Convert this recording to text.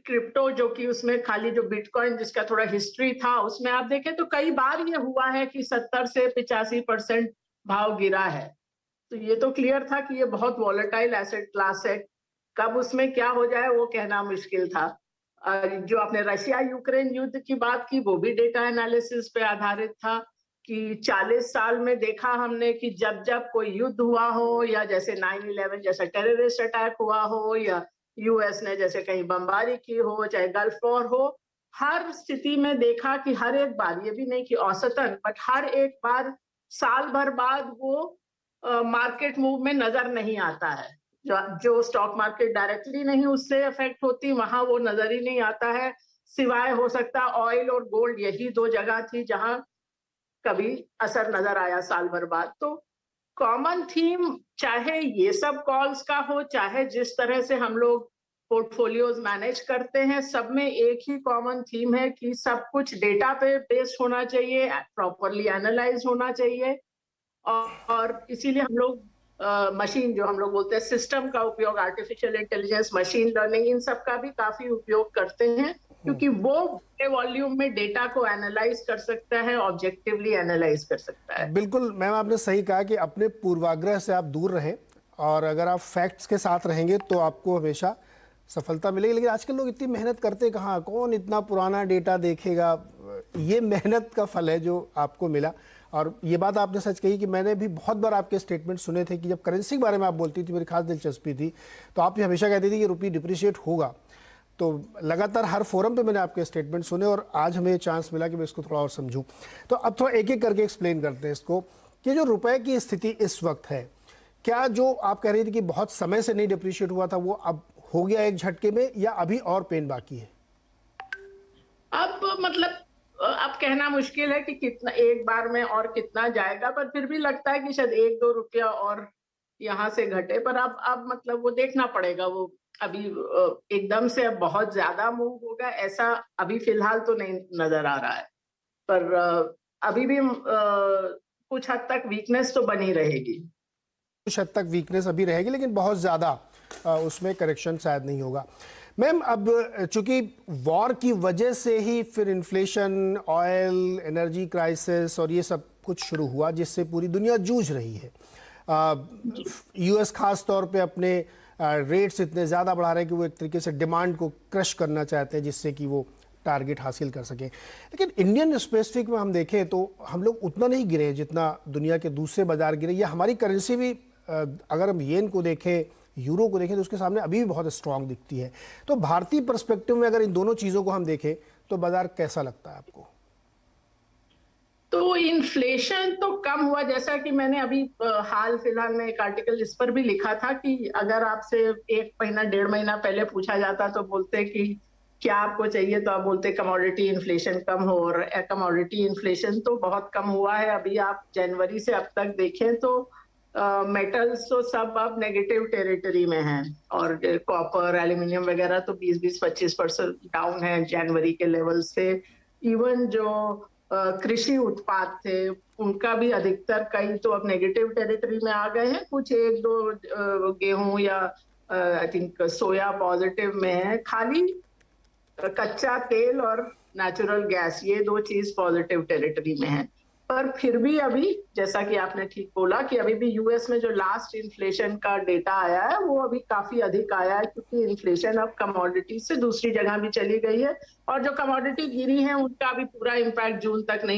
Crypto जो कि उसमें खाली जो बिटकॉइन जिसका थोड़ा हिस्ट्री था, उसमें आप देखें तो कई बार ये हुआ है कि 70 से 85% भाव गिरा है। तो ये तो क्लियर था कि ये बहुत वॉलेटाइल एसेट क्लास है। कब उसमें क्या हो जाए वो कहना मुश्किल था। जो आपने रशिया यूक्रेन युद्ध की बात की वो भी डेटा एनालिसिस पे आधारित था कि 40 साल में देखा हमने कि जब जब कोई युद्ध हुआ हो या जैसे 9/11 जैसा टेररिस्ट अटैक हुआ हो या यूएस ने जैसे कहीं बमबारी की हो, चाहे गल्फ वॉर हो, हर स्थिति में देखा कि हर एक बार, ये भी नहीं कि औसतन, बट हर एक बार साल भर बाद वो मार्केट मूव में नजर नहीं आता है। जो स्टॉक मार्केट डायरेक्टली नहीं उससे अफेक्ट होती, वहां वो नजर ही नहीं आता है। सिवाय हो सकता ऑयल और गोल्ड, यही दो जगह थी जहां कभी असर नजर आया साल भर बाद। तो कॉमन थीम चाहे ये सब कॉल्स का हो, चाहे जिस तरह से हम लोग पोर्टफोलियोज मैनेज करते हैं, सब में एक ही कॉमन थीम है कि सब कुछ डेटा पे बेस्ड होना चाहिए, प्रॉपरली एनालाइज होना चाहिए। और इसीलिए हम लोग मशीन, जो हम लोग बोलते हैं सिस्टम का उपयोग, आर्टिफिशियल इंटेलिजेंस, मशीन लर्निंग, इन सब का भी काफी उपयोग करते हैं, क्योंकि वो बड़े वॉल्यूम में डेटा को एनालाइज कर सकता है, ऑब्जेक्टिवली एनालाइज कर सकता है। बिल्कुल मैम, आपने सही कहा कि अपने पूर्वाग्रह से आप दूर रहें और अगर आप फैक्ट्स के साथ रहेंगे तो आपको हमेशा सफलता मिलेगी। लेकिन आजकल लोग इतनी मेहनत करते कहाँ, कौन इतना पुराना डेटा देखेगा। ये मेहनत का फल है जो आपको मिला। और ये बात आपने सच कही कि मैंने भी बहुत बार आपके स्टेटमेंट सुने थे कि जब करेंसी के बारे में आप बोलती थी, मेरी खास दिलचस्पी थी, तो आप ये हमेशा कहती थी कि रुपये डिप्रिशिएट होगा। तो लगातार हर फोरम पे मैंने आपके स्टेटमेंट सुने और आज हमें चांस मिला कि मैं इसको थोड़ा और समझूं। तो अब थोड़ा एक एक करके एक्सप्लेन करते हैं इसको कि जो रुपए की स्थिति इस वक्त है, क्या जो आप कह रही थी कि बहुत समय से नहीं डिप्रिशिएट हुआ था वो अब हो गया एक झटके में, या अभी और पेन बाकी है? अब मतलब अब कहना मुश्किल है कि कितना एक बार में और कितना जाएगा, पर फिर भी लगता है कि शायद 1-2 रुपया और यहाँ से घटे। पर अब मतलब वो देखना पड़ेगा। वो अभी एकदम से अब बहुत ज्यादा मूव होगा ऐसा अभी फिलहाल तो नहीं नजर आ रहा है। पर अभी भी कुछ हद तक वीकनेस तो बनी रहेगी। कुछ हद तक वीकनेस अभी रहेगी, लेकिन बहुत ज़्यादा उसमें करेक्शन शायद नहीं होगा। मैम, अब चूंकि वॉर की वजह से ही फिर इन्फ्लेशन, ऑयल, एनर्जी क्राइसिस और ये सब कुछ शुरू हुआ जिससे पूरी दुनिया जूझ रही है। यूएस खास तौर पे अपने रेट्स इतने ज़्यादा बढ़ा रहे हैं कि वो एक तरीके से डिमांड को क्रश करना चाहते हैं जिससे कि वो टारगेट हासिल कर सकें। लेकिन इंडियन स्पेसिफिक में हम देखें तो हम लोग उतना नहीं गिरे जितना दुनिया के दूसरे बाजार गिरे, या हमारी करेंसी भी अगर हम येन को देखें, यूरो को देखें, तो उसके सामने अभी भी बहुत स्ट्रांग दिखती है। तो भारतीय पर्सपेक्टिव में अगर इन दोनों चीज़ों को हम देखें तो बाजार कैसा लगता है आपको? तो इन्फ्लेशन तो कम हुआ, जैसा कि मैंने अभी हाल फिलहाल में एक आर्टिकल इस पर भी लिखा था कि अगर आपसे 1 महीना 1.5 महीना पहले पूछा जाता तो बोलते कि क्या आपको चाहिए, तो आप बोलते कमोडिटी इन्फ्लेशन कम हो। और कमोडिटी इन्फ्लेशन तो बहुत कम हुआ है। अभी आप जनवरी से अब तक देखें तो मेटल्स तो सब अब नेगेटिव टेरिटरी में हैं, और कॉपर, एल्यूमिनियम वगैरह तो 20-25% डाउन है जनवरी के लेवल से। इवन जो कृषि उत्पाद थे उनका भी अधिकतर, कई तो अब नेगेटिव टेरिटरी में आ गए हैं, कुछ एक दो गेहूं या आई थिंक सोया पॉजिटिव में है। खाली कच्चा तेल और नेचुरल गैस, ये दो चीज पॉजिटिव टेरिटरी में है। पर फिर भी अभी, जैसा कि आपने ठीक बोला, कि अभी भी यूएस में जो लास्ट इन्फ्लेशन का डेटा आया है वो अभी काफी अधिक आया है, क्योंकि इन्फ्लेशन अब कमोडिटी से दूसरी जगह भी चली गई है, और जो कमोडिटी गिरी है उनका भी पूरा इम्पैक्ट जून तक नहीं